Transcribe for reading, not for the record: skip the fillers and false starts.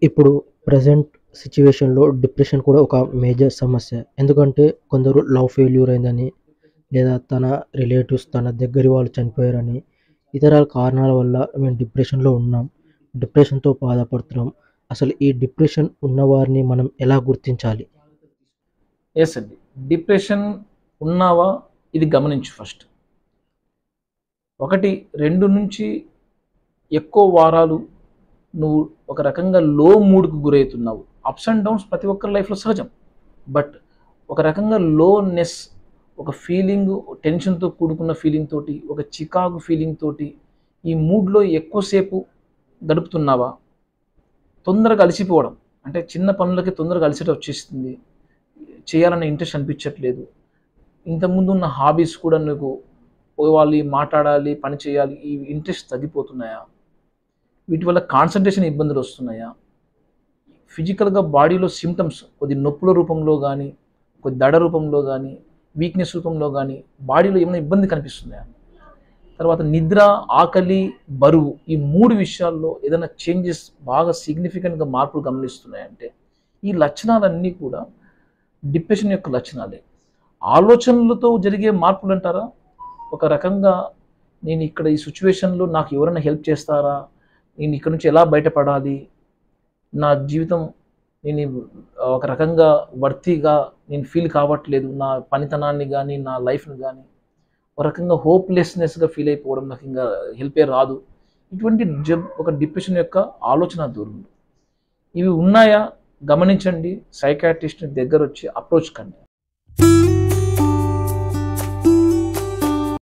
ఇప్పుడు ప్రెజెంట్ సిట్యుయేషన్‌లో డిప్రెషన్ కూడా ఒక మేజర్ సమస్య. ఎందుకంటే కొందరు లవ్ ఫెయిల్యూర్ అయిందని, లేదా తన రిలేటివ్స్ తన దగ్గరి వాళ్ళు చనిపోయారని, ఇతర కారణాల వల్ల మేము డిప్రెషన్‌లో ఉన్నాం. డిప్రెషన్‌తో బాధపడుతున్నాం. అసలు ఈ డిప్రెషన్ ఉన్నవారిని మనం ఎలా గుర్తించాలి? యెస్ అండి. డిప్రెషన్ ఉన్నావా? ఇది గమనించు ఫస్ట్. 1, 2 నుంచి ఎక్కువ వారాలు నువ్వు ఒక రకంగా లో మూడ్‌కి గురైతున్నావు. అప్స్ అండ్ డౌన్స్ ప్రతి ఒక్కరి లైఫ్‌లో సహజం. బట్ ఒక రకంగా లోనెస్, ఒక ఫీలింగు టెన్షన్‌తో కూడుకున్న ఫీలింగ్ తోటి, ఒక చికాకు ఫీలింగ్ తోటి ఈ మూడ్‌లో ఎక్కువ సేపు గడుపుతున్నావా? తొందరగా అలసిపోవడం. అంటే చిన్న పనులకి తొందరగా అలసట వచ్చేస్తుంది. చేయాలనే ఇంట్రెస్ట్ అనిపించట్లేదు. ఇంతకుముందున్న హాబీస్ కూడా నీకు పోవాలి, మాట్లాడాలి, పని చేయాలి ఈ ఇంట్రెస్ట్ తగ్గిపోతున్నాయా? వీటి వల్ల కాన్సంట్రేషన్ ఇబ్బందులొస్తున్నాయా? ఫిజికల్‌గా బాడీలో సింప్టమ్స్ కొద్ది నొప్పుల రూపంలో గానీ, కొద్ది దడ రూపంలో గానీ, వీక్‌నెస్ రూపంలో గానీ, బాడీలో ఏమైనా ఇబ్బంది కనిపిస్తున్నాయా? తర్వాత నిద్ర, ఆకలి, బరువు ఈ 3 విషయాల్లో ఏదైనా చేంజెస్ బాగా సిగ్నిఫికెంట్‌గా మార్పులు గమనిస్తున్నాయంటే, ఈ లక్షణాలన్నీ కూడా డిప్రెషన్ యొక్క లక్షణాలే. ఆలోచనలతో జరిగే మార్పులంటారా? ఒక రకంగా నేను ఇక్కడ ఈ సిట్యుయేషన్‌లో నాకు ఎవరైనా హెల్ప్ చేస్తారా? నేను ఇక్కడి నుంచి ఎలా బయటపడాలి? నా జీవితం నేను ఒక రకంగా వర్తీగా నేను ఫీల్ కావట్లేదు. నా పనితనాన్ని గాని, నా లైఫ్‌ని గాని, ఒక రకంగా హోప్‌లెస్‌నెస్‌గా ఫీల్ అయిపోవడం, నాకింకా హెల్పే రాదు. ఇటువంటి ఒక డిప్రెషన్ యొక్క ఆలోచన ధోరణులు. ఇవి ఉన్నాయా? గమనించండి. సైకియాట్రిస్ట్‌ని దగ్గరొచ్చి అప్రోచ్ కండి.